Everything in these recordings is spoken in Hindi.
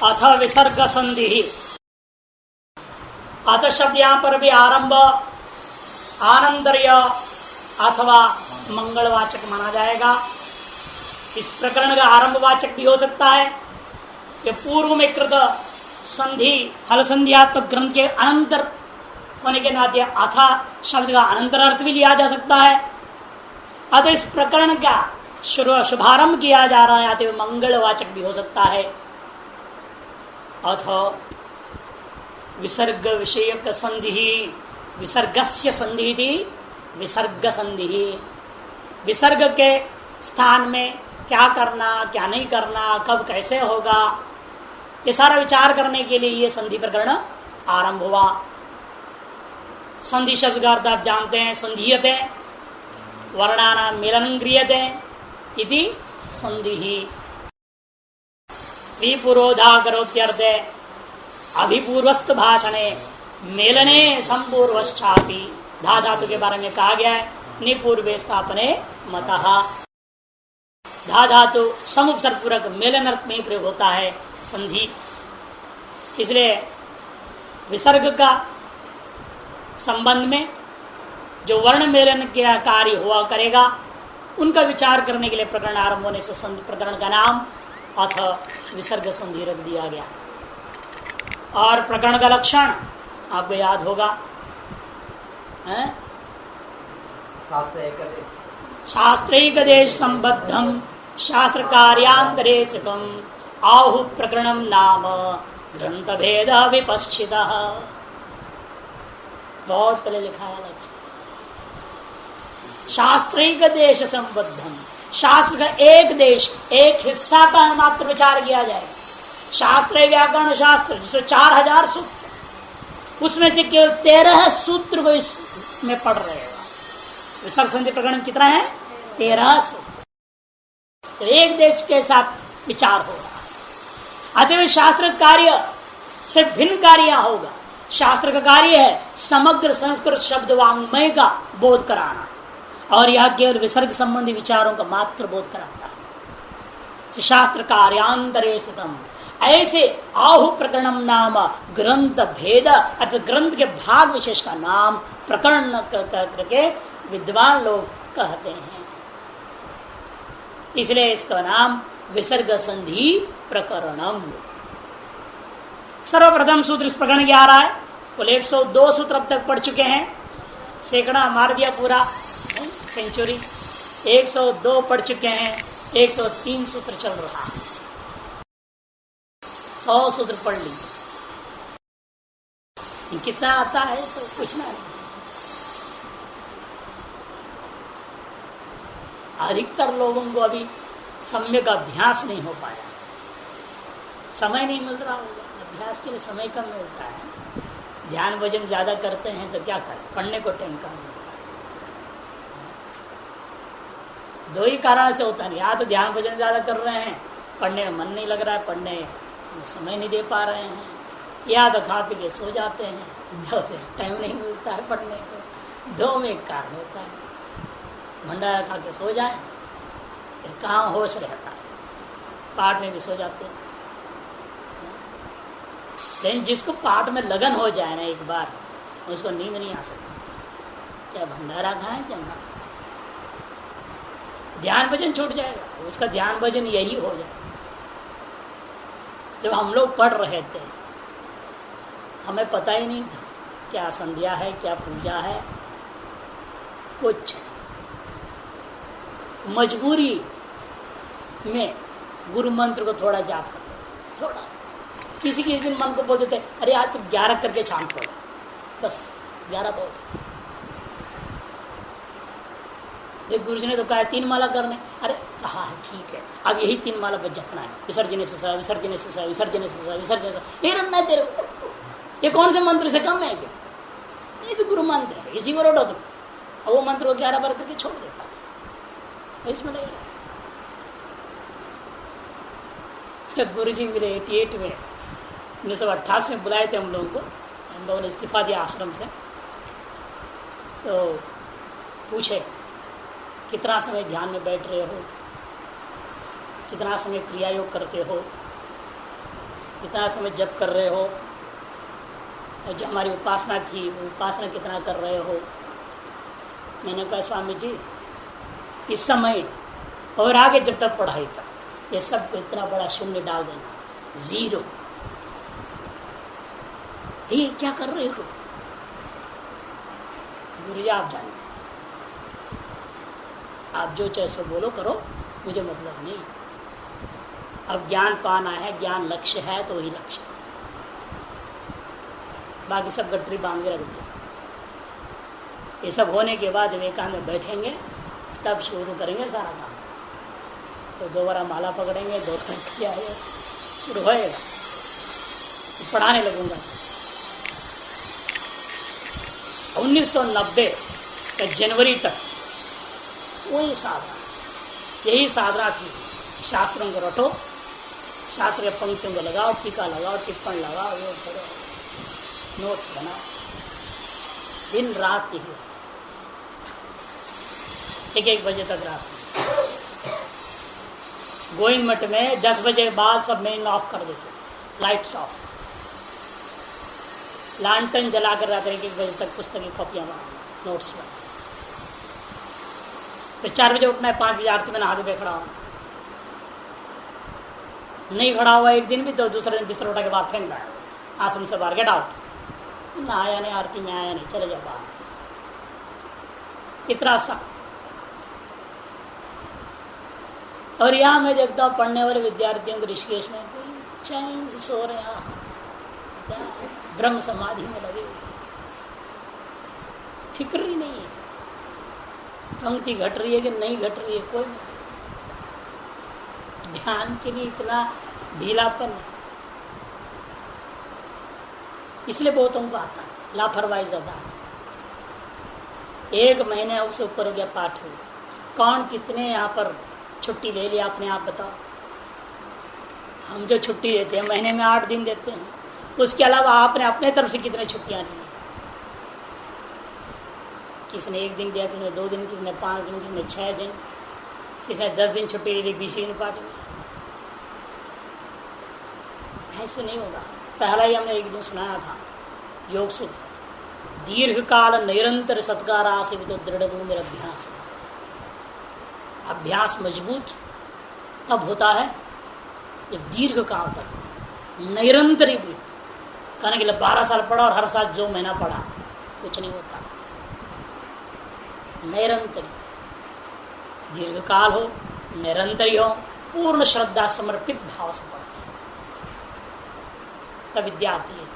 अथ विसर्ग संधि। अथ शब्द यहां पर भी आरंभ आनंतर्य अथवा मंगलवाचक माना जाएगा। इस प्रकरण का आरंभवाचक भी हो सकता है। ये पूर्व में कृत संधि हल संध्यात्मक ग्रंथ के अनंतर होने के नाते अथा शब्द का अनंतर अर्थ भी लिया जा सकता है। अतः इस प्रकरण का शुभारंभ किया जा रहा है अतः मंगलवाचक भी हो सकता है। अथ विसर्ग विषयक संधि विसर्गस्य संधि थी विसर्ग संधि। विसर्ग के स्थान में क्या करना क्या नहीं करना कब कैसे होगा ये सारा विचार करने के लिए ये संधि प्रकरण आरंभ हुआ। संधि शब्द का अर्थ आप जानते हैं संधीयते वर्णानां मेलनं क्रियते इति संधि। विपुरोधा करोत्यर्थे अभिपूर्वस्तु भाषणे मेलने संपूर्वश्चापि धा धातु के बारे में कहा गया है निपूर्वे स्थापने मतः। धा धातु समुपसर्गपूर्वक मेलन अर्थ में प्रयोग होता है संधि। इसलिए विसर्ग का संबंध में जो वर्ण मेलन का कार्य हुआ करेगा उनका विचार करने के लिए प्रकरण आरंभ होने से प्रकरण का नाम अथ विसर्ग संधि रख दिया गया। और प्रकरण का लक्षण आपको याद होगा शास्त्रैकदेश संबद्धम शास्त्र कार्यांतरे स्थितम आहु प्रकरणम नाम ग्रंथ भेद विपश्चित। बहुत पहले लिखा है शास्त्रिक देश संबद्धम। शास्त्र का एक देश एक हिस्सा का मात्र विचार किया जाए। शास्त्र व्याकरण शास्त्र जिसमें 4000 सूत्र उसमें से केवल 13 सूत्र को इसमें पढ़ रहे हैं। विसर्ग संधि प्रकरण कितना है 13 सूत्र। तो एक देश के साथ विचार हो रहा है। अतः शास्त्र कार्य से भिन्न कार्य होगा। शास्त्र का कार्य है समग्र संस्कृत शब्द वांग्मय का बोध कराना और यह केवल विसर्ग संबंधी विचारों का मात्र बोध कराता है। शास्त्र कार्यांतरे स्थितम ऐसे आहु प्रकरणम नाम ग्रंथ भेद अर्थात ग्रंथ के भाग विशेष का नाम प्रकरण करके विद्वान लोग कहते हैं। इसलिए इसका नाम विसर्ग संधि प्रकरणम। सर्वप्रथम सूत्र इस प्रकरण के आ रहा है। कुल 102 सूत्र अब तक पढ़ चुके हैं। सैकड़ा मार दिया पूरा सेंचुरी। 102 पढ़ चुके हैं। 103 सूत्र चल रहा है। 100 सूत्र पढ़ ली। कितना आता है तो कुछ ना नहीं। अधिकतर लोगों को अभी सम्यक अभ्यास नहीं हो पाया। समय नहीं मिल रहा होगा। अभ्यास के लिए समय कम मिलता है। ध्यान भजन ज्यादा करते हैं तो क्या करें पढ़ने को टाइम कम मिलता है। दो ही कारण से होता है। या तो ध्यान भजन ज्यादा कर रहे हैं पढ़ने में मन नहीं लग रहा है पढ़ने में समय नहीं दे पा रहे हैं या तो खा पी के सो जाते हैं तो फिर टाइम नहीं मिलता है पढ़ने को। दो में एक कारण होता है। भंडारा खा के सो जाए फिर कहाँ होश रहता है। पाठ में भी सो जाते हैं। लेकिन जिसको पाठ में लगन हो जाए ना एक बार उसको नींद नहीं आ सकती। क्या भंडारा खाएं क्या ना खाएं ध्यान भजन छूट जाएगा। उसका ध्यान भजन यही हो जाए। जब हम लोग पढ़ रहे थे हमें पता ही नहीं था क्या संध्या है क्या पूजा है कुछ। मजबूरी में गुरु मंत्र को थोड़ा जाप कर थोड़ा किसी दिन मन को बोल देते अरे आज तुम 11 करके शांत हो बस 11 बहुत है। एक गुरु जी ने तो कहा 3 माला करने। अरे कहा है ठीक है अब यही 3 माला बस जपना है। विसर्जने से सा विसर्जने से सा विसर्जने से सा विसर्जने से ये रखना तेरे को। ये कौन से मंत्र से कम है क्या? ये भी गुरु मंत्र है इसी को रोटो तुम। अब वो मंत्र को 11 बार करके छोड़ देता था इसमें लगेगा। गुरु जी मेरे 88 में 1928 में बुलाए थे हम लोगों को। हम लोगों ने इस्तीफा दिया आश्रम से तो पूछे कितना समय ध्यान में बैठ रहे हो कितना समय क्रिया योग करते हो। कितना समय जप कर रहे हो, जो हमारी उपासना थी वो उपासना कितना कर रहे हो। मैंने कहा स्वामी जी इस समय और आगे जब तक पढ़ाई तक ये सब को इतना बड़ा शून्य डाल देना, 0। ये क्या कर रहे हो गुरु जी, आप जाने, आप जो चाहे सो बोलो करो, मुझे मतलब नहीं। अब ज्ञान पाना है, ज्ञान लक्ष्य है तो वही लक्ष्य है, बाकी सब गठरी बांध के रख दिया। ये सब होने के बाद विवेकानंद में बैठेंगे तब शुरू करेंगे सारा काम। तो दोबारा माला पकड़ेंगे, 2 घंटे आएगा, शुरू होएगा, तो पढ़ाने लगूंगा। 1990 के जनवरी तक वही साधना, यही साधना थी। शास्त्रों को रटो, शास्त्र के पंक्तियों को लगाओ, टीका लगाओ, टिप्पण लगाओ, ये करो, नोट्स बनाओ, दिन रात यही 1-1 बजे तक रात। गोविंद मठ में 10 बजे के बाद सब मेन ऑफ कर देते, लाइट्स ऑफ, लालटेन जलाकर रहते 1-1 बजे तक पुस्तक की कॉपियां बनाना, नोट्स बनाना। तो 4 बजे उठना है, 5 बजे आरती में नहा धो के खड़ा होना। नहीं खड़ा हुआ एक दिन भी तो दूसरे दिन बिस्तर उठा के बाद फेंक है आश्रम से बाहर, गेट आउट। ना आया नहीं, आरती में आया नहीं, चले जाओ बाहर। इतना सख्त। और यहाँ मैं देखता हूँ पढ़ने वाले विद्यार्थियों को ऋषिकेश में कोई चैन से सो रहे हैं, ब्रह्म समाधि में लगे, फिक्र ही नहीं है पंक्ति घट रही है कि नहीं घट रही है, कोई ध्यान के लिए इतना ढीलापन है। इसलिए बहुतों को आता है, लापरवाही ज्यादा है। 1 महीने उससे ऊपर हो गया पाठ हुआ, कौन कितने यहाँ पर छुट्टी ले लिया अपने आप बताओ। हम जो छुट्टी देते हैं महीने में 8 दिन देते हैं, उसके अलावा आपने अपने तरफ से कितने छुट्टियां ली। किसने 1 दिन लिया, किसने 2 दिन, किसने 5 दिन, किसने 6 दिन, किसने 10 दिन छुट्टी ले ली 20 दिन पार्टी में। ऐसे नहीं होगा। पहला ही हमने 1 दिन सुनाया था योग सूत्र, दीर्घ काल निरंतर सत्कारा से भी तो दृढ़ भूमि अभ्यास। अभ्यास मजबूत तब होता है जब दीर्घ काल तक निरंतर भी कहने के लिए 12 साल पढ़ा और हर साल 2 महीना पढ़ा, कुछ नहीं होता। निरंतर दीर्घ काल हो, निरंतर हो, पूर्ण श्रद्धा समर्पित भाव से पढ़ते तब विद्यार्थी है।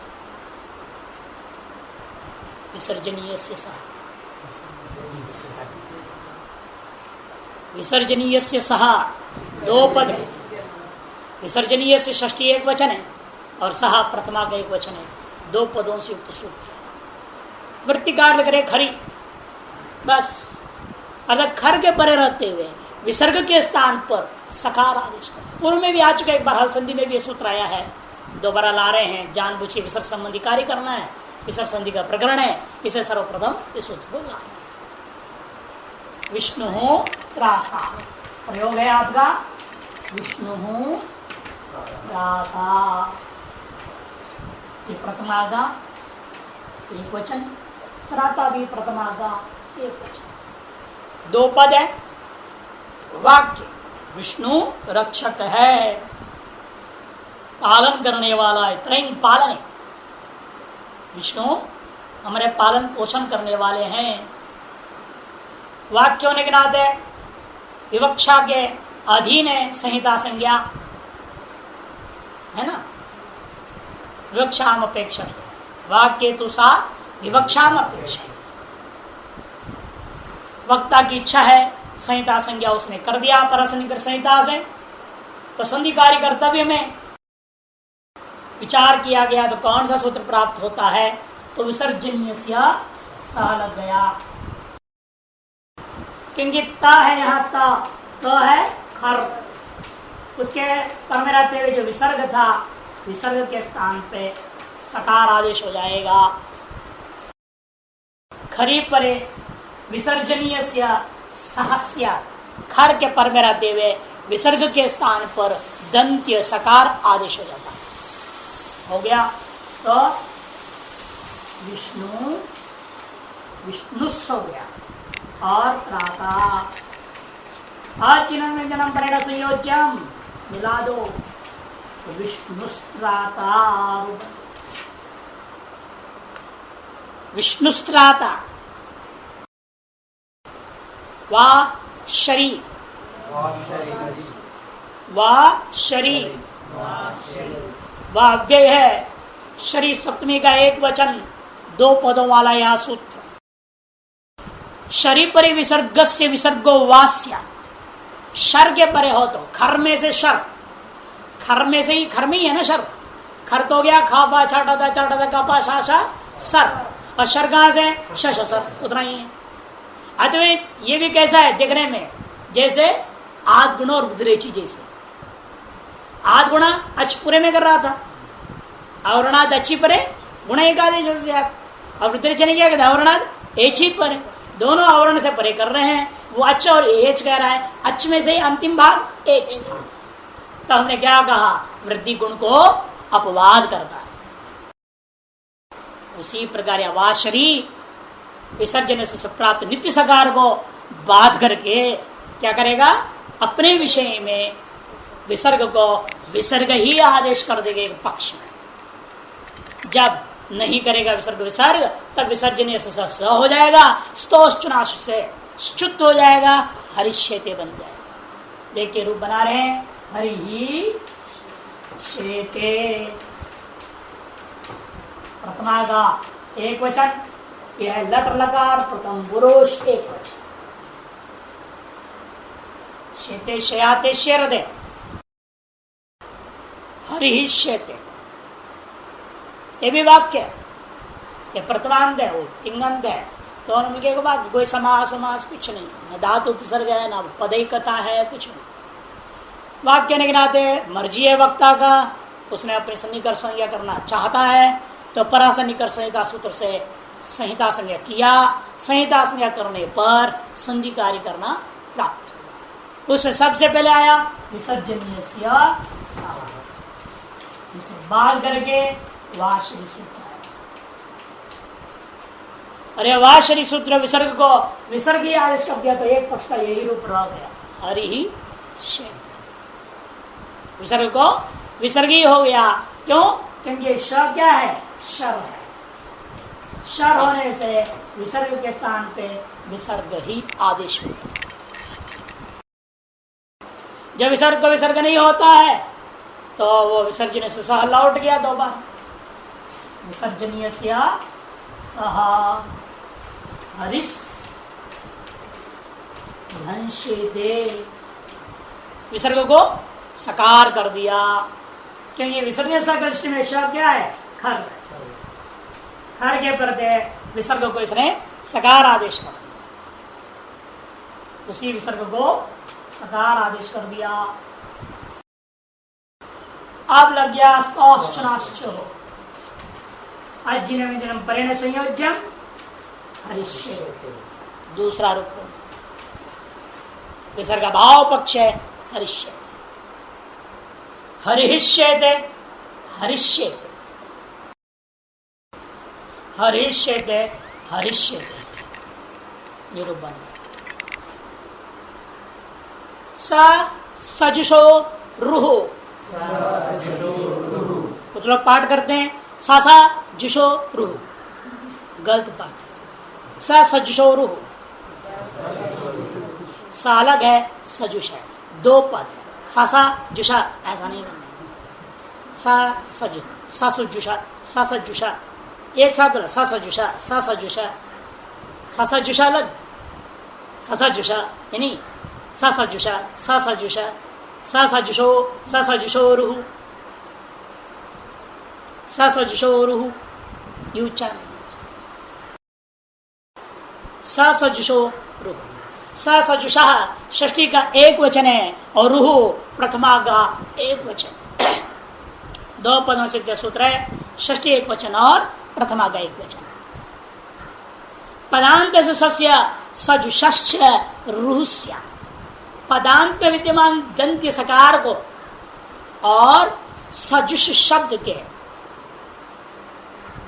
विसर्जनीय से सह, विसर्जनीय से सहा 2 पद है। विसर्जनीय से षष्ठी 1 वचन है और सहा प्रथमा का 1 वचन है, 2 पदों से युक्त सूत्र। वृत्तिकार लिख रहे खरी, बस अर्थात खर के परे रहते हुए विसर्ग के स्थान पर सकार आदेश। पूर्व में भी आ चुका, एक बार हल संधि में भी ये सूत्र आया है, दोबारा ला रहे हैं। जानबूझ के विसर्ग संबंधी कार्य करना है, विसर्ग संधि का प्रकरण है, इसे सर्वप्रथम इस सूत्र को लाए। विष्णु त्राता प्रयोग है आपका, विष्णु त्राता, ये प्रथमा का 1 वचन, त्राता भी प्रथमा का 1 वचन, 2 पद है। वाक्य विष्णु रक्षक है, पालन करने वाला है, त्रैन पालन है। विष्णु हमारे पालन पोषण करने वाले हैं। वाक्य होने के नाते विवक्षा के अधीन है, संहिता संज्ञा है ना, विवक्षाम अपेक्षा, वाक्य तो सा विवक्षाम अपेक्षा। वक्ता की इच्छा है, संहिता संज्ञा उसने कर दिया परस्पर संहिता से, तो संधिकारी कर्तव्य में विचार किया गया तो कौन सा सूत्र प्राप्त होता है, तो विसर्जनीय सह लग गया, क्योंकि ता है यहाँ ता, तो है खर, उसके पर में रहते हुए जो विसर्ग था, विसर्ग के स्थान पे सकार आदेश हो जाएगा। खरी परे विसर्जनीय सहस्य, खर के पर में रहते हुए विसर्ग के स्थान पर दंत्य सकार आदेश हो जाता है। हो गया। तो विष्णु विष्णुस हो गया और त्राता अचिन्ह व्यंजनम परेण संयोज्यम मिला दो तो विष्णुस्त्राता। विष्णुस्त्राता वा शरीर वह अव्यय है। शरीर सप्तमी का एक वचन 2 पदों वाला यह सूत्र। शरीर परि विसर्ग से विसर्गो वास्या, शर के परे हो तो खर में से शर, खर में से ही खर में ही है ना शर, खर तो गया खापा छाटा था कापा शाशा सर, और शर कहां से शश सर, उतना ही है। अतः ये भी कैसा है देखने में, जैसे आद गुण और बुद्रेची जैसे। आद गुणा अच पूरे में कर रहा था, आवरणाद अच्छी परे गुण एकादेश से आप, और बुद्रेची ने क्या कहता आवरणाद एची परे, दोनों आवरण से परे कर रहे हैं। वो अच्छ और एच कह रहा है, अच्छ में से ही अंतिम भाग एच था। तो हमने क्या कहा, वृद्धि गुण को अपवाद करता है। उसी प्रकार अवाशरी विसर्जन से प्राप्त नित्य सकार को बाध करके क्या करेगा, अपने विषय में विसर्ग को विसर्ग ही आदेश कर देगा एक पक्ष में। जब नहीं करेगा विसर्ग विसर्ग, तब विसर्जन से हो जाएगा, स्तोश्चुनाश से च्युत हो जाएगा, हरिश्येते बन जाएगा। देखिए रूप बना रहे हैं, हरि ही शेते प्रथमा का एक वचन, यह लट लकार प्रथम पुरुष एक वचन। शेते शयाते शेरदे हरि ही शेते, ये भी वाक्य है, ये प्रथमांत है, वो तिंगंत है, दोनों मिलके वाक्य। कोई समास समास कुछ नहीं, न धातु उपसर्ग है, न पदैकता है, कुछ नहीं। वाक्य ने गिनाते मर्जी है वक्ता का, उसने अपने सन्निकर्ष संज्ञा करना चाहता है तो परासन्निकर्ष संहिता सूत्र से संहिता संज्ञा किया, संहिता संज्ञा करने पर संधि कार्य करना प्राप्त। उससे सबसे पहले आया विसर्जनीय बाल करके वाशरी सूत्र, अरे वाशरी सूत्र विसर्ग को विसर्ग ही आदेश कर दिया तो एक पक्ष का यही रूप रह गया, हरि ही शेत। विसर्ग को विसर्ग ही हो गया, क्यों? क्योंकि श क्या है, शर है। शर होने से विसर्ग के स्थान पे विसर्ग ही आदेश होता है। जब विसर्ग को विसर्ग नहीं होता है तो वो विसर्जनीय से सह लौट गया, 2 बार विसर्जनीय से सह हरिस दे, विसर्ग को सकार कर दिया, क्योंकि विसर्जनीय दृष्टि में शब्द क्या है, खर। खर के प्रत्यय विसर्ग को इसने सकार आदेश कर दिया, उसी विसर्ग को सकार आदेश कर दिया। अब लग गया स्तोश्चनाश्च, अजिनम परेण संयोज्यम हरिष्य, दूसरा रूप विसर्ग भाव पक्ष है हरिष्य। हरिष्यते हरिष्यते हरिष्यते हरिष्यते, ये रूप बन गया। सजुषो रुहु, कुछ लोग पाठ करते हैं सा जुषो रुहु, गलत पाठ। सजुषो रुहु, सा अलग है, सजुष है, 2 पद है। सा जुषा ऐसा नहीं बनना, सा सुजुषा, सा सजुषा एक साथ बोला, सा सजुषा, सा सजुषा, सा सजुषा अलग, सा सजुषा यानी सा सजुषा, सा सजुषा, सा सजुषो, सा सजुषो रुहु, सा सजुषो रुहु, ये उच्चारण। सा सजुषो रुहु, सा सजुषा षष्ठी का एक वचन है और रुहु प्रथमा का एक वचन, 2 पदों से सूत्र है, षष्ठी एक वचन और प्रथमा का एक वचन। पदांत से सस्य सजुषश्च रुहुस्या, पदांत में विद्यमान दंत्य सकार को और सजुष शब्द के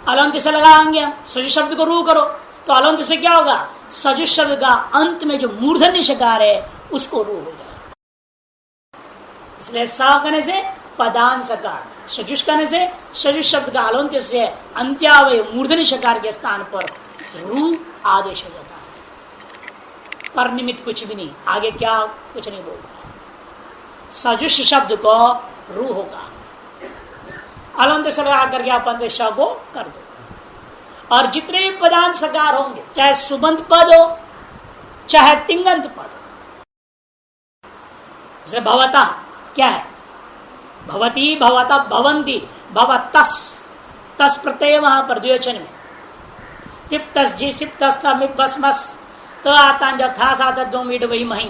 अलंत से लगाएंगे हम, सजुष शब्द को रू करो तो अलंत से क्या होगा, सजुष शब्द का अंत में जो मूर्धन्य शकार है उसको रू हो जाएगा। इसलिए सा कहने से पदान सकार, सजुष कहने से सजुष शब्द का अलंत से अंत्यावय मूर्धन्य शकार के स्थान पर रू आदेश हो जाता है। पर निमित्त कुछ भी नहीं, आगे क्या कुछ नहीं बोल रहा। सजुष शब्द को रू होगा, अलंत से लगा करके अपन श को कर दो। और जितने भी पदांत सकार होंगे, चाहे सुबंत पद हो चाहे तिंगंत पद हो, जैसे भवता क्या है, भवती भवता भवंती भवतस, तस प्रत्यय वहां पर द्विवचन में, तिप तस जी सिप तस था मिप बस मस तो आता जो था साधा दो मीट वही मही,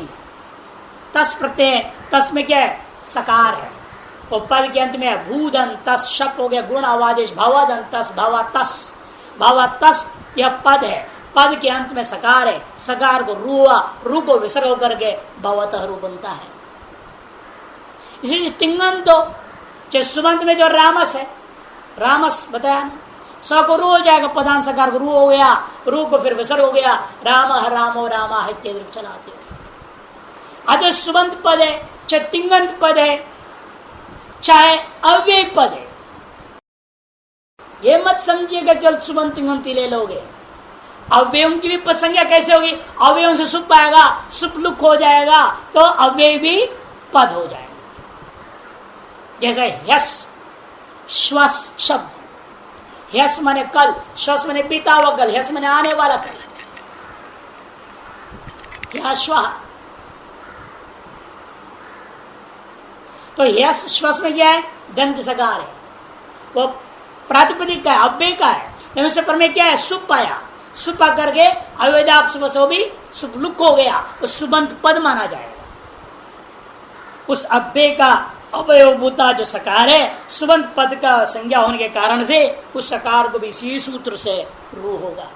तस प्रत्यय, तस में क्या है, सकार है। वो पद के अंत में भूदन तस शप हो गया गुण आवादेश, भवदन तस भवतस, भवतस यह पद है, पद के अंत में सकार है, सकार को रुआ, रू को विसर्ग होकर के भवतः रू बनता है। इसी तिंगन तो चाहे सुबंत में जो रामस है, रामस बताया ना, स को रू हो जाएगा, पदान सकार को रू हो गया, रू को फिर विसर्ग हो गया, राम रामो रामा है चलाते। अतः सुबंत पद है, चाहे तिंगंत पद है, चाहे अव्यय पद है, ये मत समझिएगा केवल सुबंत तिंगंती ले लोगे। अव्ययों की भी पद संज्ञा कैसे होगी, अव्ययों से सुप आएगा, सुप लुक हो जाएगा तो अव्यय भी पद हो जाएगा। जैसे यस श्वास शब्द, यस माने कल, श्वास माने बीता हुआ कल, यस माने आने वाला कल, क्या श्वाह, तो यस श्वास में क्या है, दंत सकार है, वो प्रातिपदिक का है, अव्यय का है, लेकिन उससे पर में क्या है, सुप आया, सुप आकर के अवेदाप सुबह से भी सुप लुक हो गया, उस सुबंत पद माना जाएगा। उस अव्यय का अवयवभूता जो सकार है, सुबंत पद का संज्ञा होने के कारण से उस सकार को भी इसी सूत्र से रू होगा,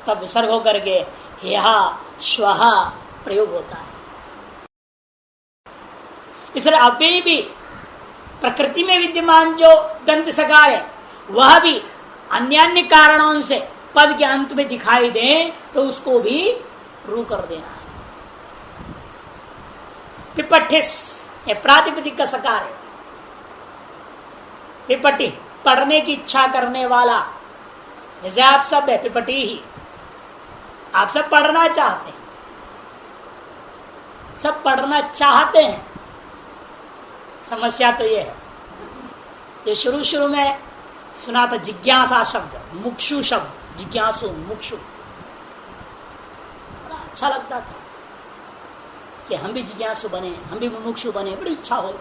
तब विसर्ग होकर के यहा श्वहा प्रयोग होता है। इसलिए अव्यय भी प्रकृति में विद्यमान जो दंत सकार है वह भी अन्य कारणों से पद के अंत में दिखाई दे तो उसको भी रू कर देना है। पिपठिस ये प्रातिपदिक का सकार है, पिपटी पढ़ने की इच्छा करने वाला, जैसे आप सब है पिपटी ही, आप सब पढ़ना चाहते हैं, सब पढ़ना चाहते हैं। समस्या तो ये है, ये शुरू शुरू में सुना था जिज्ञासा शब्द, मुक्षु शब्द, जिज्ञासु मुक्षु, बड़ा अच्छा लगता था कि हम भी जिज्ञासु बने, हम भी मुमुक्षु बने, बड़ी इच्छा हो।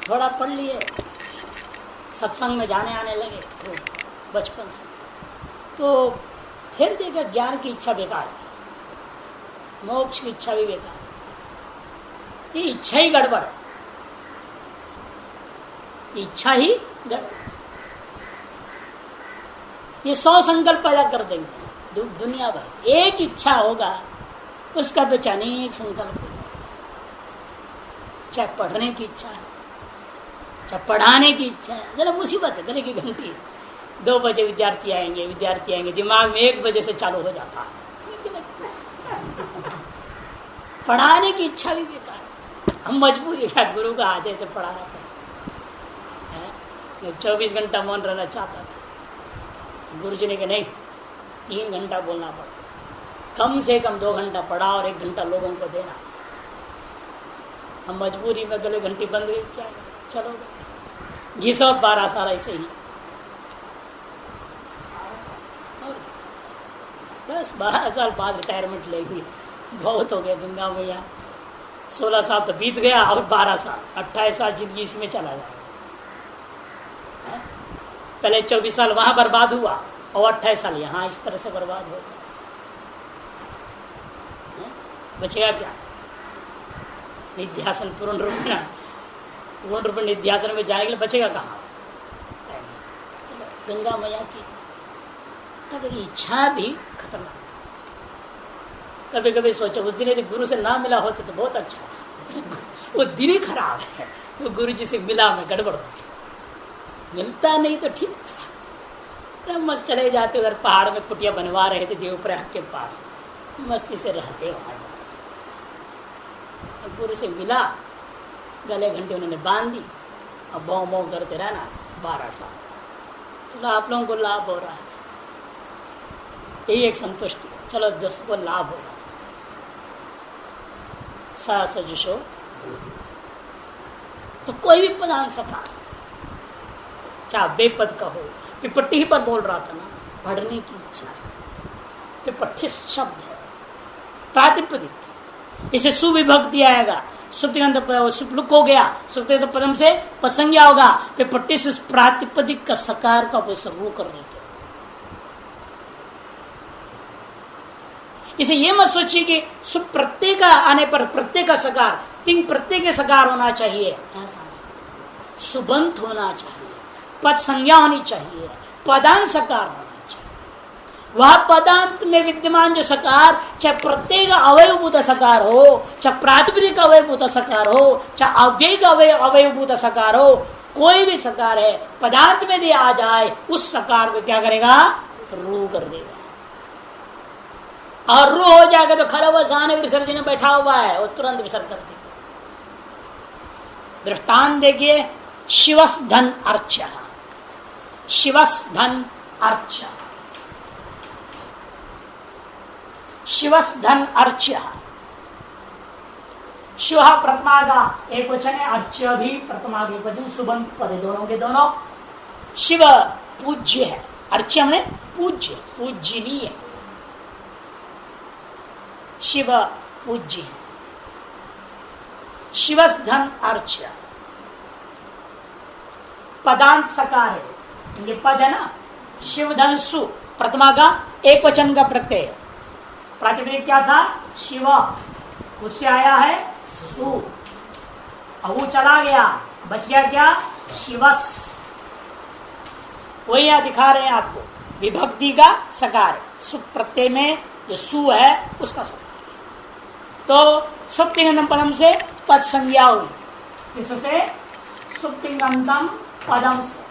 थोड़ा पढ़ लिए, सत्संग में जाने आने लगे तो बचपन से, तो फिर देखा ज्ञान की इच्छा बेकार है, मोक्ष की इच्छा भी बेकार है, ये इच्छा ही गड़बड़ है, इच्छा ही गड़बड़, ये 100 संकल्प पैदा कर देंगे दुनिया भर। एक इच्छा होगा उसका पीछे अनेक संकल्प, चाहे पढ़ने की इच्छा है, चाहे पढ़ाने की इच्छा है, जरा मुसीबत है, गले की घंटी 2 बजे विद्यार्थी आएंगे, दिमाग में 1 बजे से चालू हो जाता है। पढ़ाने की इच्छा भी बेकार, हम मजबूरी है, गुरु का आदेश से पढ़ाना पड़ता है। 24 घंटा मौन रहना चाहता था, गुरु जी ने कहा नहीं, 3 घंटा बोलना पड़ा, कम से कम 2 घंटा पढ़ा और 1 घंटा लोगों को देना। हम मजबूरी में गले घंटी बंद गई, क्या चलो ये सब 12 साल ऐसे ही, बस 12 साल बाद रिटायरमेंट लेंगे, बहुत हो गया। गंगा मैया 16 साल तो बीत गया और 12 साल 28 साल जिंदगी इसमें चला जाए। पहले 24 साल वहां बर्बाद हुआ और 28 साल यहाँ इस तरह से बर्बाद हो गया, बचेगा क्या? निध्यासन पूर्ण रूप में निध्यासन में जाने के लिए बचेगा कहाँ? चलो गंगा मैया की तब इच्छा भी खतरनाक। कभी कभी सोचो उस दिन यदि गुरु से ना मिला होता तो बहुत अच्छा था। वो दिन ही खराब है, वो गुरु जी से मिला में गड़बड़ हो गई। मिलता नहीं तो ठीक था, मस्त चले जाते उधर पहाड़ में कुटिया बनवा रहे थे देवप्रयाग के पास, मस्ती से रहते वहां। गुरु से मिला, गले घंटे उन्होंने बांध दी, अब भौ मौ करते रहना 12 साल। चलो आप लोगों को लाभ हो रहा है, यही एक संतुष्टि। चलो 10 को लाभ होगा। सजुषो तो कोई भी पदान सका, चाहे बेपद का हो। पिपट्टी ही पर बोल रहा था ना, पढ़ने की इच्छा। पिपट्टी शब्द है प्रातिपदिक, इसे सुविभक्ति आएगा। सुप्लुक हो गया, सुप्त पदम से पसंज्ञा होगा। पिपट्टी से प्रातिपदिक का सकार का रू कर देते। इसे ये मत सोचिए कि सुप्रत्यय का आने पर प्रत्यय का सकार, तिंग प्रत्यय के सकार होना चाहिए, ऐसा नहीं। सुबंत होना चाहिए, पद संज्ञा होनी चाहिए, पदांत सकार होना चाहिए। वह पदांत में विद्यमान जो सकार, चाहे प्रत्यय का अवयवभूत सकार हो, चाहे प्रातिपदिक अवयवभूत सकार हो, चाहे अव्यय का अवयवभूत सकार हो, कोई भी सकार है पदार्थ में दिया आ जाए, उस सकार को क्या करेगा? रू कर देगा। और रू हो जाएगा तो खड़ा हुआ साने विसर्जन में बैठा हुआ है, वो तुरंत विसर्जन कर देगा। दृष्टांत देखिए, शिवस धन अर्च, शिवस धन अर्च, शिवस धन अर्च। शिव प्रथमा का एक वचन है, अर्च भी प्रथमा के वचन, सुबंत पद दोनों के दोनों। शिव पूज्य है, अर्च हमने पूज्य, पूज्यनीय है। शिव पूज्य है। शिवस धन अर्च पदांत सकार है, ये पद है ना। शिव धन सु प्रथमा का एक वचन का प्रत्यय, प्रातिपदिक क्या था? शिव, उससे आया है सु, अब वो चला गया, बच गया क्या? शिवस। वही यहां दिखा रहे हैं आपको, विभक्ति का सकार है। सु प्रत्यय में जो सु है उसका सकार। तो सुप्तिंगंतम पदम से पद संज्ञा हुई, इससे सुप्तिंगंतम पदम से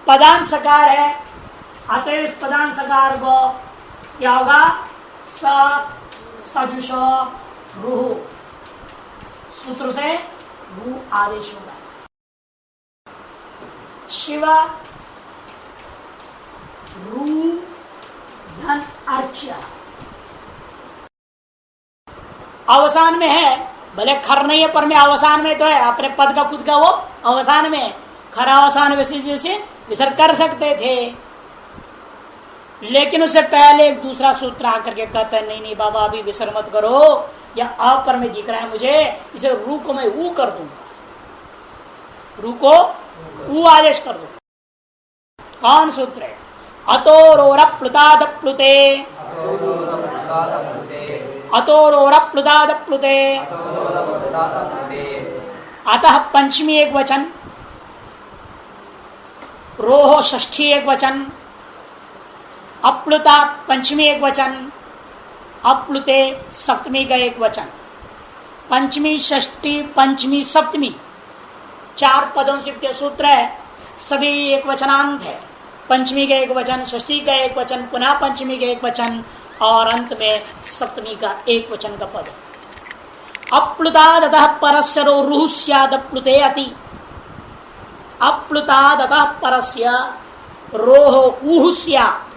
पदांत सकार है। अतः इस पदांत सकार को क्या होगा? सजुष रूह, सूत्र से रू आदेश होगा। शिव रू धन अर्च अवसान में है, भले खर नहीं है पर में अवसान में तो है। अपने पद का खुद का वो अवसान में, खरा अवसान वैसे जैसे विसर्ग कर सकते थे, लेकिन उससे पहले एक दूसरा सूत्र आकर के कहता है नहीं नहीं बाबा अभी विसर्ग मत करो, या अ पर में दिख रहा है मुझे, इसे रू को मैं ऊ कर दूंगा, रू को ऊ आदेश कर दूंगा। कौन सूत्र है? अतोरोरप्लुतादप्लुते, अतोरोरप्लुतादप्लुते, अतः पंचमी एक वचन, रोह षष्ठी एक वचन, अप्लुता पंचमी एक वचन, अप्लुते सप्तमी का एक वचन। पंचमी षष्ठी पंचमी सप्तमी 4 पदों से युक्त सूत्र है, सभी एक वचनांत है। पंचमी का एक वचन, षष्ठी का एक वचन, पुनः पंचमी का एक वचन, और अंत में सप्तमी का एक वचन का पद। अप्लुतादतः परस्य रूह स्यादप्लुते अति, अप्लुतादतः परस्य रोह ऊह स्यात्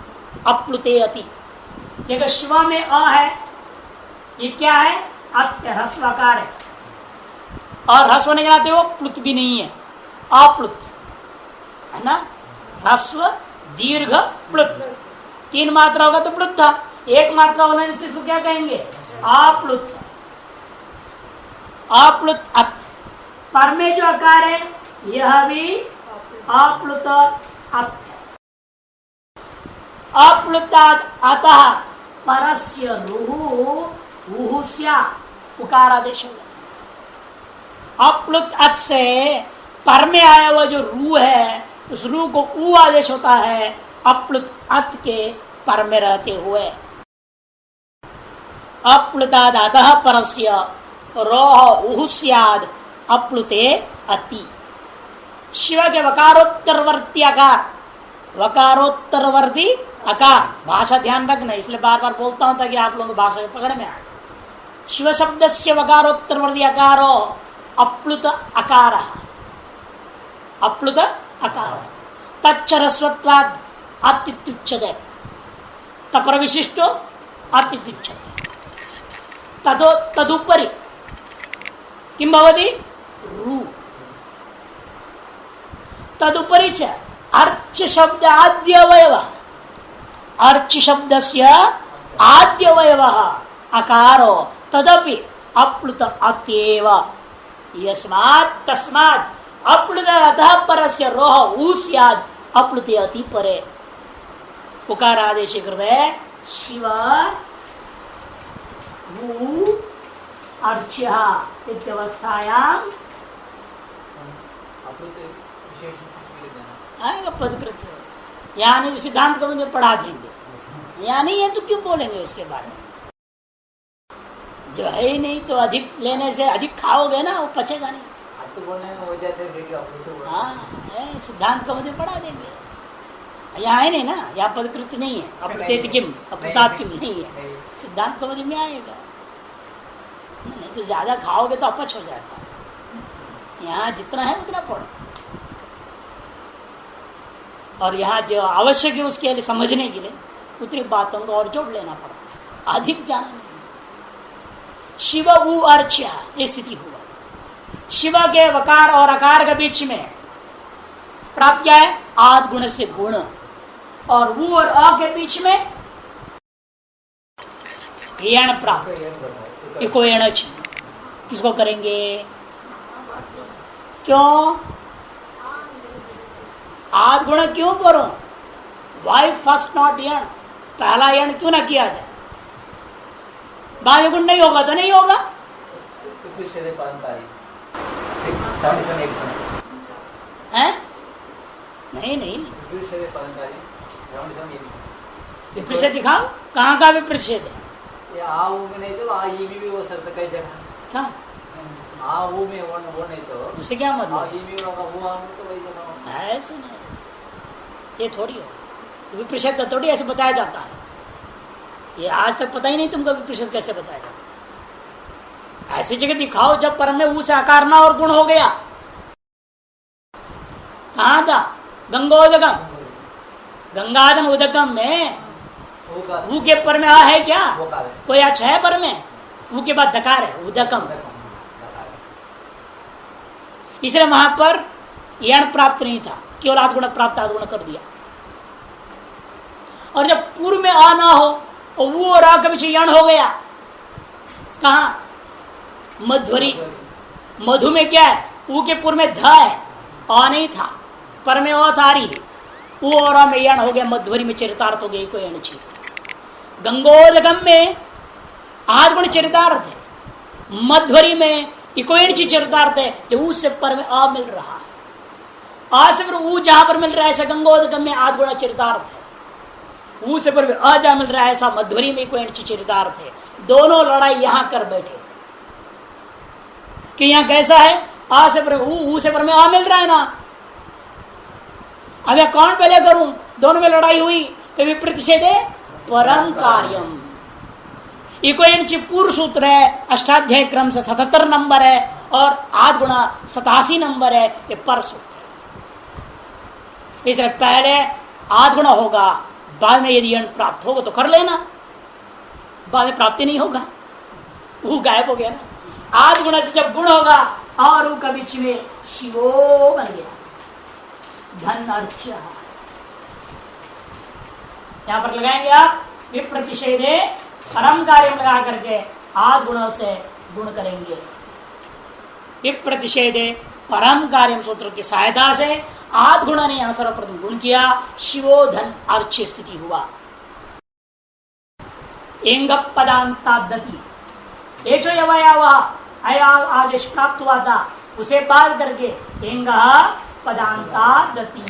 अप्लुते अति। देखो शिवा में अ है, ये क्या है? अत्य ह्रस्वकार है, और ह्रस्व होने के नाते वो प्लुत भी नहीं है, अप्लुत है ना। ह्रस्व दीर्घ प्लुत, 3 मात्रा होगा तो प्लुत था, 1 मात्रा होने से इसको क्या कहेंगे? अप्लुत। अप्लुत अत, पर में जो आकार है यह भी अप्लुत अत। अप्लुतात् अतः परस्य रूह ऊह स्यात् उकार आदेश होगा। अप्लुत अत से पर में आया हुआ जो रू है, उस रू को ऊ आदेश होता है अप्लुत अत के पर में रहते हुए। अप्लुताद अतः परस्य रोह ऊह स्याद् अप्लुते अति। शिव के वकारोत्तरवर्ती आकार, वकारोत्तरवर्ती आकार, भाषा ध्यान रखना, इसलिए बार बार बोलता हूं ताकि आप लोगों को भाषा पकड़ में आए। शिव शब्द से वकारोत्तरवर्ती आकारो अप्लुत अकार, अप्लुत अकार, तच्चरस्वत्वाद अत्युच्यते, तपर विशिष्टो अत्युच्यते, तदुपरि किं भवति रू, तदुपरि च अर्च शब्द आद्यवयव, अर्च शब्दस्य आद्यवयवः अकारो तदपि अप्लुत अत्येव, यस्मात् तस्मात् अप्लुत अतः परस्य रोह ऊ स्याद् अप्लुते अति परे। उकार आदेश कृत है शिव ऊ अर्च्य इत्यवस्थायाम आएगा पदकृत। यहाँ नहीं तो सिद्धांत को मुझे पढ़ा देंगे, यहाँ नहीं है तो क्यों बोलेंगे उसके बारे में, जो है ही नहीं तो अधिक लेने से अधिक खाओगे ना वो पचेगा नहीं। तो बोलने में हो जाते हैं, हाँ सिद्धांत को मुझे पढ़ा देंगे, यहाँ है नहीं ना, यहाँ पदकृत नहीं है, अप्रतेत किम अप्रतात् किम नहीं है, सिद्धांत को मुझे में आएगा। नहीं तो ज्यादा खाओगे तो अपच हो जाता है, यहाँ जितना है उतना पढ़ो, और यहाँ जो आवश्यक है उसके लिए समझने के लिए उतनी बातों को और जोड़ लेना पड़ता है, अधिक जाना नहीं। शिव ऊ अर्च्य ये स्थिति हुआ, शिव के वकार और अकार के बीच में प्राप्त क्या है, आद गुण से गुण, और वू और अ के बीच में यण प्राप्त, इको यण किसको करेंगे, क्यों आद गुण क्यों करो, वाई फर्स्ट नॉट यण, पहला यण क्यों ना किया जाए, बाह्य गुण नहीं होगा तो नहीं होगा। है नहीं नहीं विपरीत दिखाओ, कहाँ का विपरीत है, में नहीं तो में भी हो सकता कई जगह, क्या में वो नहीं तो उसे क्या मतलब तो वही जगह ऐसे नहीं, ये थोड़ी हो विपरीत थोड़ी ऐसे बताया जाता है, ये आज तक पता ही नहीं तुमको विपरीत कैसे बताया जाता है। ऐसी जगह दिखाओ जब पर में उस आकार ना और गुण हो गया, कहा था गंगोदकम, गंगाधन उदकम में वो के पर में आ है क्या, कोई अच्छा है पर में, वो के बाद दकार है उदकम, इसलिए वहां पर यण प्राप्त नहीं था, केवल आदगुण प्राप्त, आदगुण कर दिया। और जब पूर्व में आ ना हो और वो और आ के पीछे यण हो गया, कहा मध्वरी, मधु में क्या है, वो के पूर्व में ध है, आ नहीं था, पर में अ था रही है, वो और आ में यण हो गया, मध्वरी में चरितार्थ हो गया, कोई यण चाहिए। गंगोदगम में आदगुण चरितार्थ है, मध्वरी में इको यण चरितार्थ है, जो उससे पर में अ मिल रहा है, आ से पर ऊ जहां पर मिल रहा है ऐसा गंगोदगम में आदगुण चरितार्थ है, ऊ से पर अ जहां मिल रहा है ऐसा मध्वरी में इको यण चरितार्थ है। दोनों लड़ाई यहां कर बैठे कि यहां कैसा है, आ से पर ऊ से पर में आ मिल रहा है ना, अब यह कौन पहले करूं, दोनों में लड़ाई हुई तो विपरीत से दे परम कार्यम, इको यण पूर्व सूत्र है, अष्टाध्याय क्रम से 77 नंबर है, और आद गुणा 87 नंबर है, ये पर सूत्र है। इसलिए पहले आद गुणा होगा, बाद में यदि यण प्राप्त होगा तो कर लेना, बाद में प्राप्ति नहीं होगा, वो गायब हो गया ना। आद गुणा से जब गुण होगा और उनका बीच में शिवो बन गया, धन अर्च्य, यहां पर लगाएंगे आप विप्रतिषेधे परम कार्य लगा करके आद गुणों से गुण करेंगे, विप्रतिषेधे परम कार्य सूत्र की सहायता से आद गुण ने यहां सर्वप्रथम गुण किया, शिवो धन अर्च्य स्थिति हुआ। एंग पदांतादति, ये जो आदेश प्राप्त हुआ था उसे बात करके एंग पदांतादति,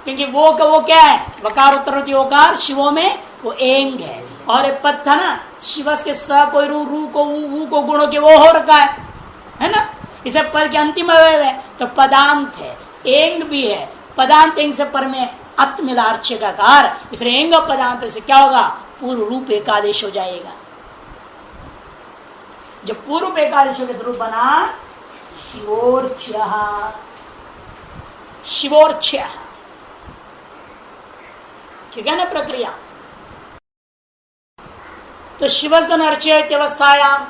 क्योंकि वो क्या है, वकार उत्तरवर्ती ओकार शिवो में वो एंग है, और एक पद था ना शिवस के स कोई रू को ऊ को गुणों के वो हो रखा है ना, इसे पद के अंतिम अवयव है तो पदांत है, एंग भी है। पदांत एंग से पर में अत मिला अर्च्य का कार, इसलिए एंग पदांत से क्या होगा, पूर्व रूप एकादेश हो जाएगा। जब पूर्व एकादेश के रूप बना शिवोर्च्य, शिवोर्च्य, ठीक है ना प्रक्रिया। तो शिवस्तन अर्च्य व्यवस्थायाम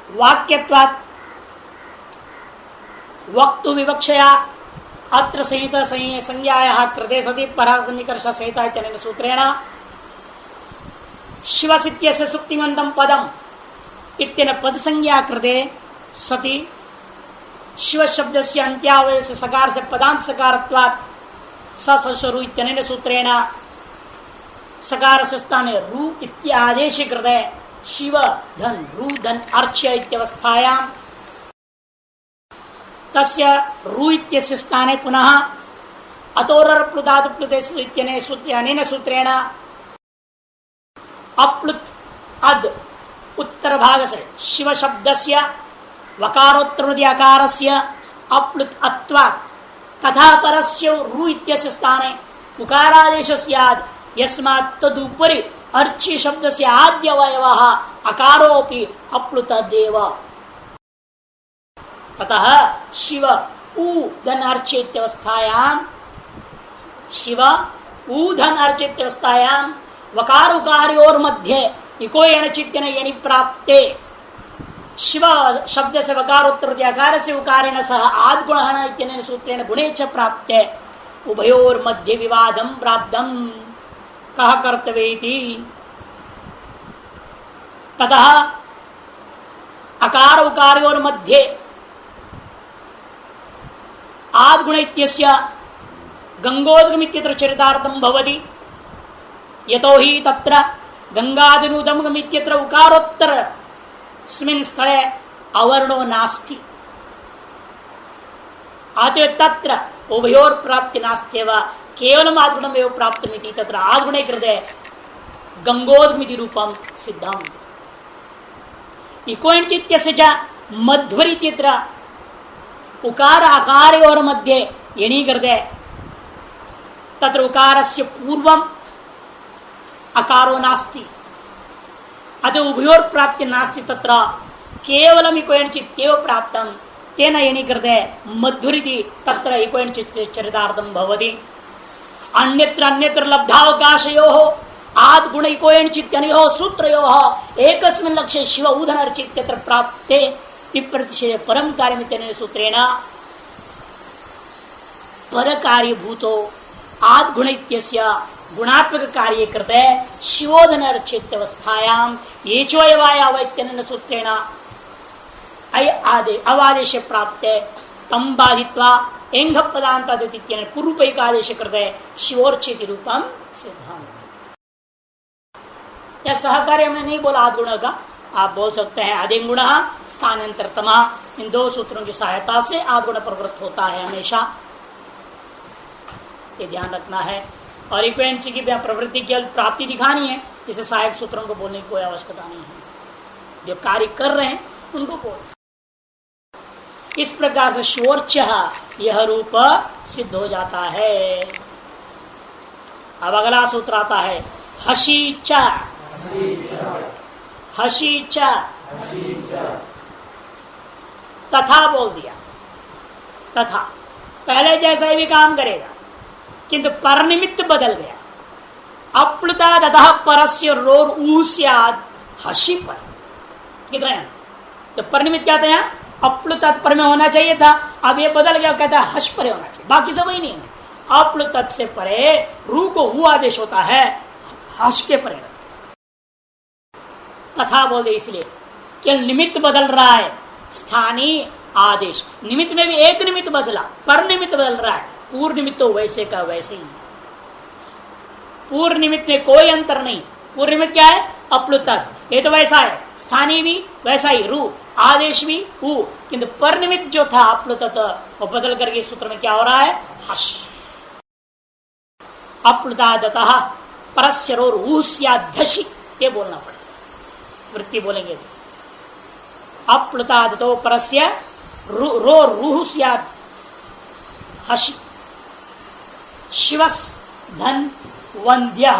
वाक्यत्वात् वक्तु विवक्षया अत्र संहित संज्ञायाः कृते सति परानिकर्ष संहिता इत्यनेन सूत्रेण शिवसित्यस्य सुप्तिमन्तं पदम् इत्यनेन पद संज्ञा कृते सति शिव शब्दस्य अन्त्यावय से सकार से पदांत सकारत्वात् ससरु इत्यनेन सूत्रेण सकार से स्थाने रु इत्यादेश कृते शिव धन रु धन अर्च्य इत्यवस्थायां तस्य रु इत्यस्य स्थाने पुनः अतोरर प्लुतात् प्लुतेस् इत्यनेन सूत्रेण अप्लुत अद उत्तर भाग से शिव शब्दस्य वकारोत्तरमधि अकारस्य अप्लुत अत्वात् तथा परस्य रु इत्यस्य स्थाने उकारादेश स्यात् यस्मात् तदुपरि अर्च्य शब्दस्य आद्य अवयवः अकारोऽपि अप्लुतदेव। अतः शिव उ धन अर्चित्यवस्थायां शिव उ धन अर्चित्यवस्थायां वकार उकार्योर मध्ये इको एणचित्यन यणि प्राप्ते शिव शब्द से वकारोत्तर अकार से उकारेण सह आद्गुणः इत्यनेन सूत्रेण गुणे च प्राप्ते उभयोर मध्ये विवादं प्राप्तं कः कर्तव्येति। ततः अकार उकार्योर मध्ये आद्गुण इत्यस्य गंगोद्गम इत्यत्र चरितार्थं भवति यतो हि तत्र गंगादिनुदमगम इत्यत्र उकारोत्तर स्मिन् स्थले अवर्णो नास्ति अतः तत्र उभयोर प्राप्ति नास्त्येव केवलम् आद्गुणम् एव प्राप्तमिति तत्र आद्गुणे कृते गंगोद्गमिति रूपं सिद्धम्। इकोण्चित्यस्य च मध्वरि इत्यत्र उकार अकारयोर मध्ये यणि कृते तत्र उकारस्य पूर्वम् अकारो नास्ति अतः उभयोर प्राप्ति नास्ति तत्र केवलम् इकोण्चित्येव प्राप्तं तेन यणि कृते मध्वरिति तत्र इकोण्चित् चरितार्थं भवति। अन्यत्र अन्यत्र लब्धावकाशयोः आद्गुण इकोण्चित्यनयोः सूत्रयोः एकस्मिन् लक्ष्ये शिव ऊधन अर्चित्यत्र प्राप्ते विप्रतिषेधे परम कार्यमित्यनेन सूत्रेण पर कार्यभूतो आद्गुण इत्यस्य गुणात्मक कार्ये कृते शिवोधन अर्चित्यवस्थायां येचोयवायाव इत्यनेन सूत्रेण अय आदे अवादेश प्राप्ते तम बाधित्वा एंघ पदान्तादित्यनेन पूर्वैकादेश कृते शिवोर्चिति रूपं सिद्धम्। यह सहकार्य हमने नहीं बोला आद्गुण का, आप बोल सकते हैं आदिगुण स्थानांतरतमा, इन दो सूत्रों की सहायता से आद्गुण प्रवृत्त होता है हमेशा, ये ध्यान रखना है। और इक्वेंची की प्रवृत्ति की प्राप्ति दिखानी है, इसे सहायक सूत्रों को बोलने की कोई आवश्यकता नहीं है, जो कार्य कर रहे हैं उनको बोल। इस प्रकार से शोर्च यह रूप सिद्ध हो जाता है। अब अगला सूत्र आता है हसीच, हसीच तथा बोल दिया, तथा पहले जैसा भी काम करेगा किंतु पर निमित्त बदल गया। अप्लुता तथा परस्य रोर ऊस्याद हसी पर, कितना है तो पर निमित्त क्या था, अप्लुत पर में होना चाहिए था, अब ये बदल गया, कहता है हस परे होना चाहिए, बाकी सब वही नहीं है। अप्लुत से परे रू को हु आदेश होता है, हस के परे तथा बोल दे, इसलिए कि निमित्त बदल रहा है, स्थानीय आदेश निमित्त में भी एक निमित्त बदला, पर निमित्त बदल रहा है, पूर्व निमित्त तो वैसे का वैसे ही, पूर्व निमित्त में कोई अंतर नहीं। पूर्व निमित्त क्या है, अप्लुत, ये तो वैसा है, स्थानीय भी वैसा ही, रू आदेश भी हु, किंतु पर निमित्त जो था अप्लुत वो बदल करके सूत्र में क्या हो रहा है, हश। अप्लुतादतः परस्यरोर ऊस्याध्यशि, ये बोलना पड़ेगा, वृत्ति बोलेंगे। अप्लुतादतो परस्य रो रूह स्यात् हसि शिवस धन वंद्य,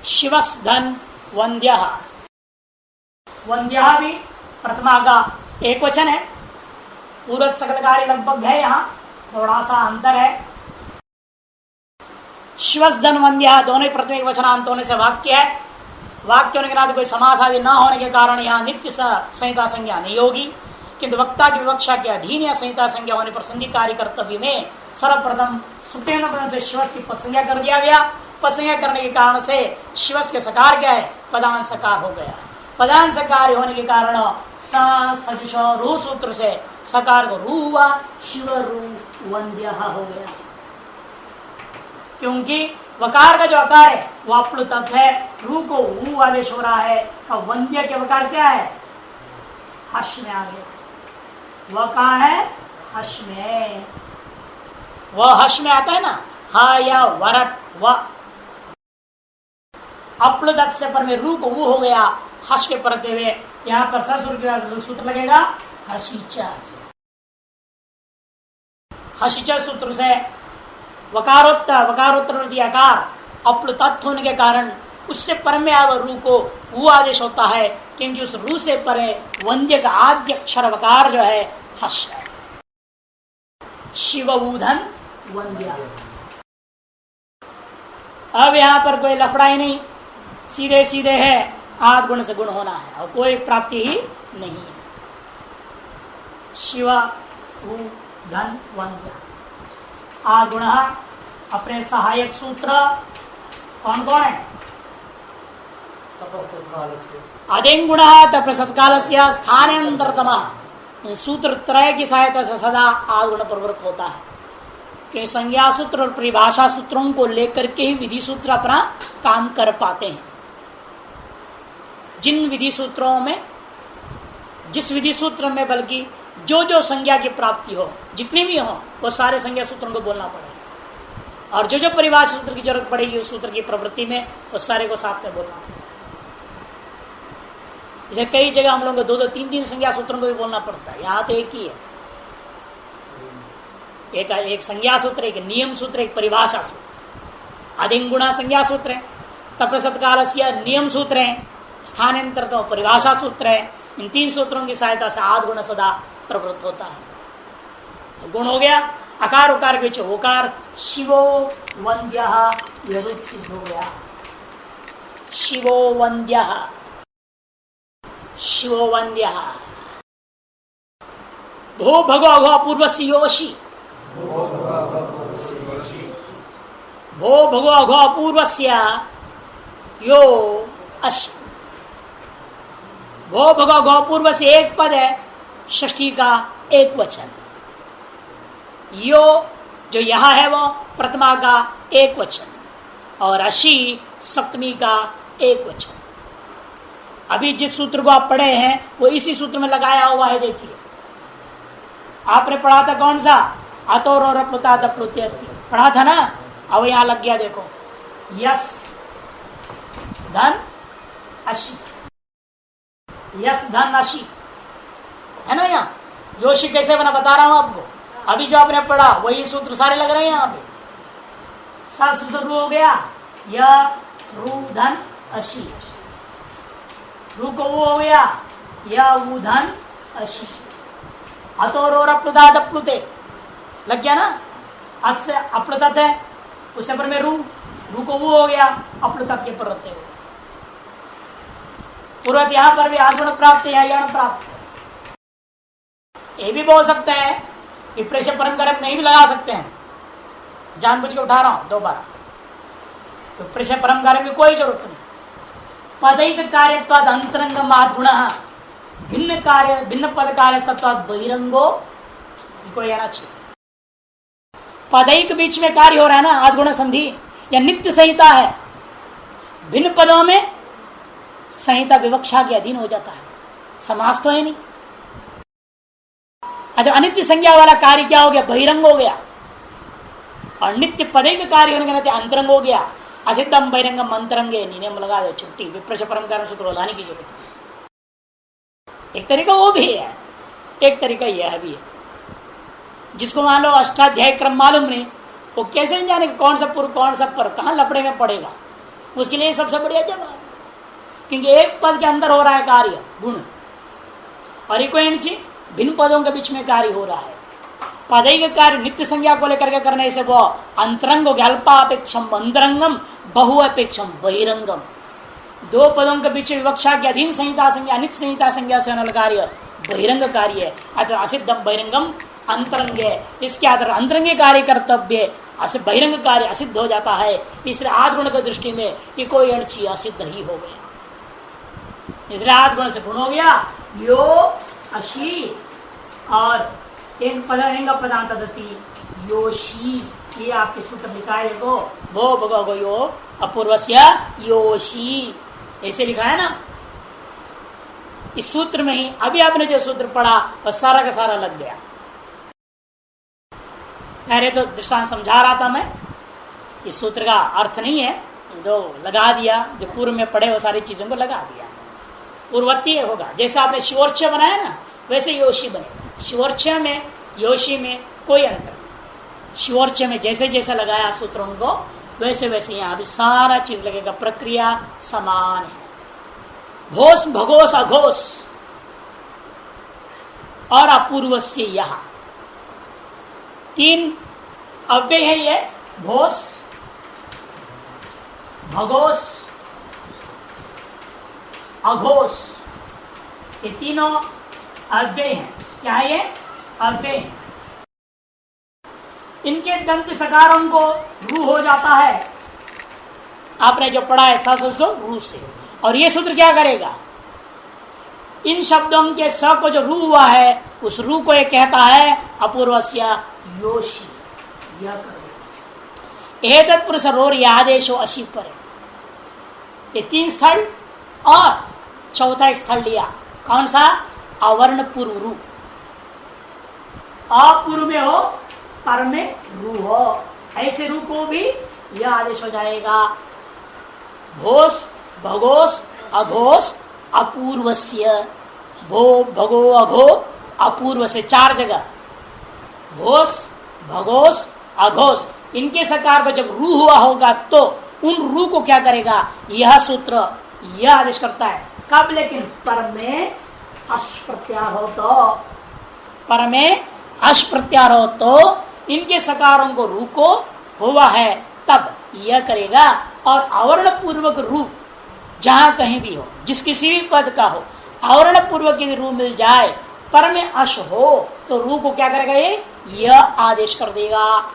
शिवस धन वंद्य, वंद्य भी प्रथमा का एक वचन है, पूर्व सकल कार्य लगभग है, यहां थोड़ा सा अंतर है। शिवस धन वंद्य दोनों ही प्रथम एक वचनांत होने से वाक्य है। वाक्य होने के नाते कोई समास आदि न होने के कारण यहाँ नित्य संहिता संज्ञा नहीं होगी, किंतु वक्ता की विवक्षा के अधीन या संहिता संज्ञा होने पर संधि कार्य कर्तव्य में सर्वप्रथम सुप्रेम पदम से शिवस की पदसंज्ञा कर दिया गया। पदसंज्ञा करने के कारण से शिवस के सकार क्या है, पदान सकार हो गया। पदान सकार होने के कारण सजुष रू सूत्र से सकार को रू हुआ, शिव रू वंद्य हो गया। क्योंकि वकार का जो आकार है वो अप्लुत है, रू को ऊ आदेश हो रहा है, और वंद्य के वकार क्या है, हश में आ गया। वह कहा है, हश में, वह हश में आता है ना, हा या वरट व अप्लुत से पर में रू को वो हो गया, हश के परते हुए यहां पर ससुर के सूत्र लगेगा हसीचा। हसीचा सूत्र से वकारोत्तर आकार अप्लुतत्व होने के कारण उससे पर में आव रू को वो आदेश होता है, क्योंकि उस रू से परे वंद्य का आद्य अक्षर वकार जो है हश है। शिव ऊधन वंद्य। अब यहां पर कोई लफड़ा ही नहीं, सीधे सीधे है, आद गुण से गुण होना है और कोई प्राप्ति ही नहीं है। शिव ऊधन वंद्य। आद गुण अपने सहायक सूत्र कौन कौन है, आदिम गुण तत्प्रसत्काल से स्थानांतरतम। सूत्र त्रय की सहायता से सदा आद गुण प्रवृत्त होता है, कि संज्ञा सूत्र और परिभाषा सूत्रों को लेकर के ही विधि सूत्र अपना काम कर पाते हैं। जिन विधि सूत्रों में, जिस विधि सूत्र में बल्कि जो जो संज्ञा की प्राप्ति हो, जितनी भी हो, वो सारे संज्ञा सूत्रों को बोलना पड़ेगा, और जो जो परिभाषा सूत्र की जरूरत पड़ेगी उस सूत्र की प्रवृत्ति में, वो सारे को साथ में बोलना पड़ेगा। जैसे कई जगह हम लोगों को दो दो तीन तीन संज्ञा सूत्रों को भी बोलना पड़ता है, यहाँ तो एक ही है, एक संज्ञा सूत्र, एक नियम सूत्र, एक परिभाषा सूत्र। अधिंगुणा संज्ञा सूत्र है, तप्रसत्काल नियम सूत्र है, स्थानांतर तो परिभाषा सूत्र है। इन तीन सूत्रों की सहायता से आद गुण सदा प्रवृत्त होता है। गुण हो गया, अकार उकार के पीछे ओकार, शिवो वंद्य हो गया, शिवो वंद्य, शिवो वंद्य। भो भगो अघो पूर्व योषि, भो भगो अघो अपूर्व यो अश्व। भो भगो गौ पूर्व से एक पद है, षष्ठी का एक वचन। यो जो यहां है वो प्रथमा का एक वचन, और अशी सप्तमी का एक वचन। अभी जिस सूत्र को आप पढ़े हैं वो इसी सूत्र में लगाया हुआ है। देखिए, आपने पढ़ा था कौन सा, अतोर और प्लुता पढ़ा था ना। अब यहां लग गया, देखो, यस धन अशी, यस धन अशी है ना। यहाँ योशी कैसे बना बता रहा हूं आपको। अभी जो आपने पढ़ा वही सूत्र सारे लग रहे हैं यहाँ पे। सूत्र हो गया य रू धन अशी, रू को वो हो गया य ऊ धन अशी। अतोर अप्लुता प्लुते लग गया ना। अत से अप्लुत है, उससे पर में रू को वो हो गया, अप्लुत के प्रवृत्ति हो। पूर्वत यहां पर भी आगुण प्राप्त है, यहां प्राप्त है। ये भी बोल सकते हैं कि प्रेशर परम नहीं भी लगा सकते हैं, जानबूझ के उठा रहा हूं दोबारा। तो प्रेशर परम में कोई जरूरत नहीं। पदैक कार्यत्वाद अंतरंग माद गुण, भिन्न कार्य भिन्न पद कार्य तत्वाद बहिरंगो, कोई आना चाहिए। पदैक बीच में कार्य हो रहा है ना, आदगुण संधि या नित्य संहिता है। भिन्न पदों में संहिता विवक्षा के अधीन हो जाता है, समास तो है नहीं। अच्छा, अनित्य संज्ञा वाला कार्य क्या हो गया, बहिरंग हो गया। और नित्य पदे के कार्य होने के नाते अंतरंग हो गया। असिद्धम बहिरंगम अंतरंगे, नियम लगा दो, छुट्टी। विप्रश परम कारण सूत्र लाने की जरूरत है। एक तरीका वो भी है, एक तरीका यह भी है। जिसको मान लो अष्टाध्याय क्रम मालूम नहीं, वो कैसे जाने कौन सा पूर्व कौन सा पर कहाँ लपड़े में पड़ेगा। उसके लिए सबसे बढ़िया जवाब, क्योंकि एक पद के अंदर हो रहा है कार्य गुण, और एक भिन्न पदों के बीच में कार्य हो रहा है। पदई का कार्य नित्य संज्ञा को लेकर के करने से वो अंतरंग हो गया, अल्पापेक्षम अंतरंगम बहुअपेक्षम बहिरंगम। दो पदों के बीच विवक्षा के अधीन संहिता संज्ञा नित्य संहिता संज्ञा से होने वाला कार्य बहिरंग कार्य है, अथवा असिद्धम बहिरंगम अंतरंग है। इसके आधार अंतरंग कार्य कर्तव्य बहिरंग कार्य असिद्ध हो जाता है। इसलिए आध गुण की दृष्टि में ये कोई अणची असिद्ध ही हो गया। इसलिए आध गुण से गुण हो गया यो अशी, और एक पदांत योशी, ये आपके सूत्र लिखा है देखो, भो भगो यो अपूर्वस्य योशी, ऐसे लिखा है ना। इस सूत्र में ही अभी आपने जो सूत्र पढ़ा वह सारा का सारा लग गया। अरे तो दृष्टांत समझा रहा था मैं, इस सूत्र का अर्थ नहीं है, जो लगा दिया, जो पूर्व में पढ़े वो सारी चीजों को लगा दिया। पूर्ववर्ती होगा, जैसे आपने शिवोर्च बनाया ना वैसे योशी बने। शिवोर्च में योशी में कोई अंतर नहीं। शिवोर्च में जैसे जैसे लगाया सूत्रों को वैसे वैसे यहाँ भी सारा चीज लगेगा, प्रक्रिया समान है। भोस भगोस अघोष और अपूर्वस्य यह तीन अव्यय है। ये भोस भगोस अघोष, ये तीनों अव्यय हैं। क्या है ये? अव्यय हैं। इनके दंत सकारों को रू हो जाता है। आपने जो पढ़ा है सो रू से, और ये सूत्र क्या करेगा? इन शब्दों के स को जो रू हुआ है उस रू को ये कहता है अपूर्वस्य योशी, यह करेगा। एतत् पुरुष रोर आदेशो अशी पर, ये तीन स्थल और चौथा एक स्थल लिया, कौन सा? अवर्ण पूर्व रू। अपूर्व में हो पर में रू हो, ऐसे रू को भी यह आदेश हो जाएगा। भोस भगोस अघोष अपूर्वस्य, भो भगो अघो अपूर्व से चार जगह भोस भगोस अघोष, इनके सकार को जब रू हुआ होगा तो उन रू को क्या करेगा? यह सूत्र यह आदेश करता है। कब? लेकिन पर में अश प्रत्यार हो तो, पर में अश प्रत्यार हो तो इनके सकारों को रू को हुआ है तब यह करेगा। और आवरण पूर्वक रू जहां कहीं भी हो, जिस किसी भी पद का हो, आवरण पूर्वक यदि रू मिल जाए, पर में अश हो तो रू को क्या करेगा? ये यह आदेश कर देगा।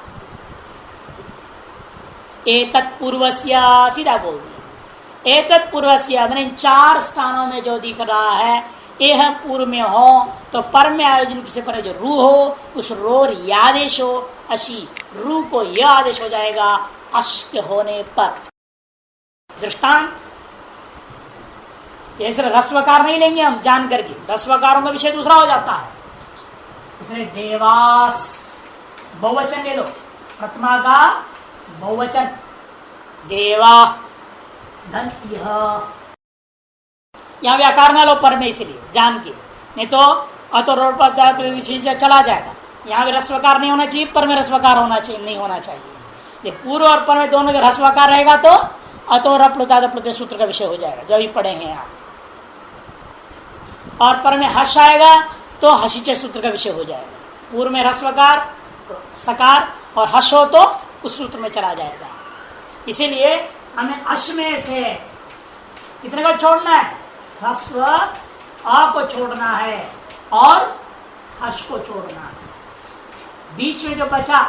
एतत् पूर्वस्य, सीधा बोल दिया। एतत् पूर्वस्य मैंने चार स्थानों में जो दिख रहा है, यह पूर्व में हो तो पर में आयोजन किसी पर जो रू हो उस रोर यादेश हो अशी, रू को यह आदेश हो जाएगा अश के होने पर। दृष्टांत ऐसे रस्वकार नहीं लेंगे हम जान करके, रस्वकारों का विषय दूसरा हो जाता है। इसलिए देवास बहुवचन ले लो, प्रथमा का बहुवचन देवा धन, यहां व्याकार ना लो पर में, इसलिए जान के, नहीं तो अतो चला जाएगा। यहाँ भी रस्वकार नहीं होना चाहिए, पर में रस्वकार होना चाहिए, नहीं होना चाहिए। पूर्व और पर में दोनों का रस्वकार रहेगा तो अतो रप्लुता सूत्र का विषय हो जाएगा, जो अभी पढ़े हैं आप। और पर में हर्ष आएगा तो हसीचे सूत्र का विषय हो जाएगा। पूर्व में रस्वकार सकार और हर्ष हो तो उस सूत्र में चला जाएगा। इसीलिए हमें अश में से कितने को छोड़ना है? ह्रस्व अ को छोड़ना है और हर्ष को छोड़ना है। बीच में जो बचा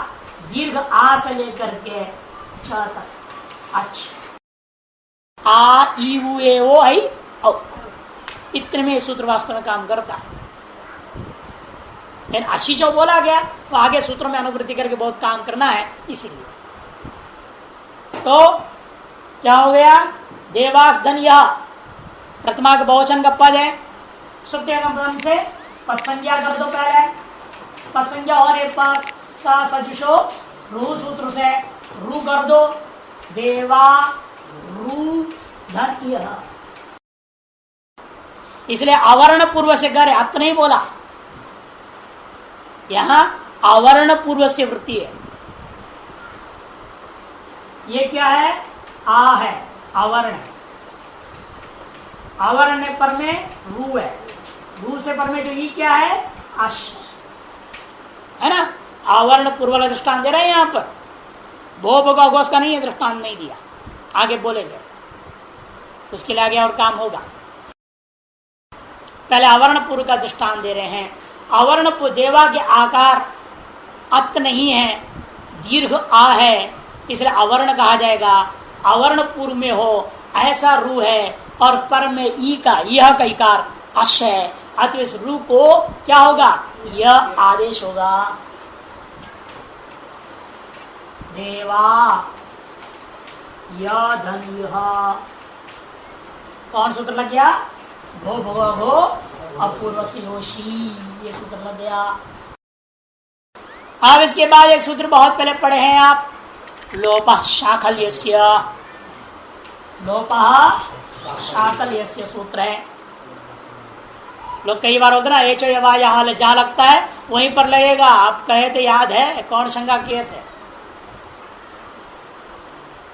दीर्घ आ से लेकर के छ तक, अच्छा आ ई उ ए ओ आई औ, इतने में सूत्र वास्तव में काम करता है। लेकिन अशी जो बोला गया वो आगे सूत्रों में अनुवृत्ति करके बहुत काम करना है। इसीलिए तो क्या हो गया? देवास धन, यह प्रतिमा का बहुवचन का पद है। सुप्त से पद संज्ञा कर दो। पहले पद संज्ञा होने पर सा सजुषो रू सूत्र से रू कर दो। देवा रू धन, यह इसलिए आवरण पूर्व से कर अत नहीं बोला, यहां आवरण पूर्व से वृत्ति है। ये क्या है? आ है, आवरण है। आवरण है पर में रू है, रू से पर में जो ई क्या है? अश है ना। आवरण पूर्व वाला दृष्टांत दे रहे हैं यहां पर, भो घोष का नहीं है, दृष्टांत नहीं दिया, आगे बोलेंगे उसके लिए आगे और काम होगा। पहले आवरण पूर्व का दृष्टांत दे रहे हैं। आवरण देवा के आकार अत नहीं है, दीर्घ आ है, इसलिए आवरण कहा जाएगा। आवरण पूर्व में हो ऐसा रू है और पर में ई का यह का इकार अश है, अतः इस रू को क्या होगा? यह आदेश होगा। देवा यह धन यह, कौन सूत्र लग गया? भो भो भो अपूर्व योशी, ये सूत्र लग गया। अब इसके बाद एक सूत्र बहुत पहले पढ़े हैं आप, लोपः शाकल्यस्य, लोपः शाकल्यस्य सूत्र है। लोग कई बार होता ना एचो यवा यहाँ जहाँ लगता है वहीं पर लगेगा। आप कहे थे, याद है कौन शंका किए थे?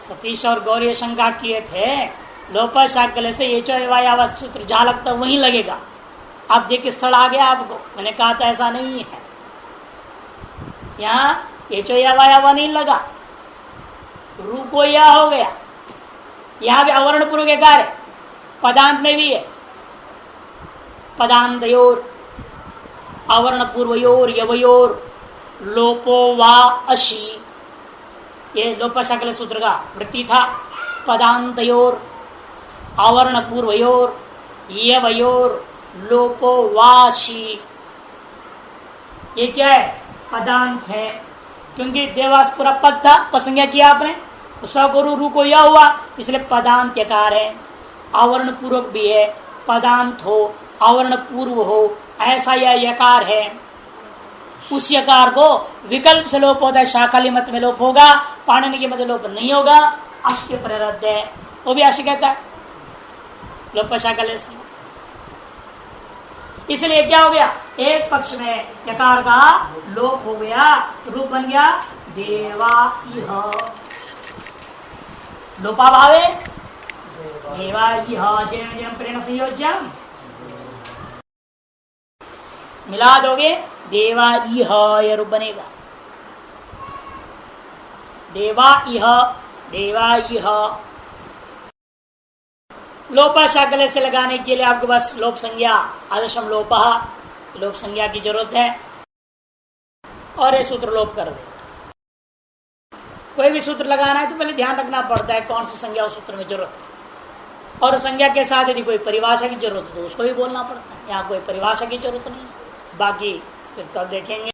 सतीश और गौरी शंका किए थे, लोपः शाकल्य से एचो यवा यहाँ सूत्र जहाँ लगता है वहीं लगेगा। आप देख स्थल आ गया आपको, मैंने कहा था ऐसा नहीं है, यहाँ एचो यवा यहाँ नहीं लगा, रू को या हो गया। यहां भी आवरण पूर्व के कार्य पदांत में भी है, पदांतयोर आवरण पूर्वयोर यवयोर लोपो वा अशी, ये लोप शाकल सूत्र का वृत्ति था। पदांतयोर आवरण पूर्वयोर यवयोर लोपो वाशी, ये क्या है? पदांत है, क्योंकि देवास पूरा पद था, पसंज्ञा किया आपने, स्वगुरु रू को या हुआ, इसलिए पदांत यकार है। आवरण पूर्वक भी है, पदांत हो आवरण पूर्व हो ऐसा यह यकार है। उस यकार को विकल्प से लोप होता है, शाकाली मत में लोप होगा, पाणिनि के मत लोप नहीं होगा, अश्य प्ररद्ध है, वो भी अश्य कहता है लोप शाकाले से। इसलिए क्या हो गया? एक पक्ष में यकार का लोप हो गया, रूप बन गया देवा इह, लोपा भावे देवा इह, जयम प्रेरण संयोज्यम मिला दोगे, देवा इह यह रूप बनेगा। देवा इह, देवा इह। लोपा शाकले से लगाने के लिए आपके पास लोप संज्ञा आदर्शम लोपा, लोप संज्ञा की जरूरत है, और ये सूत्र लोप कर दे। कोई भी सूत्र लगाना है तो पहले ध्यान रखना पड़ता है कौन सी संज्ञा उस सूत्र में जरूरत है, और संज्ञा के साथ यदि कोई परिभाषा की जरूरत है तो उसको भी बोलना पड़ता है। यहाँ कोई परिभाषा की जरूरत नहीं, बाकी फिर कल देखेंगे।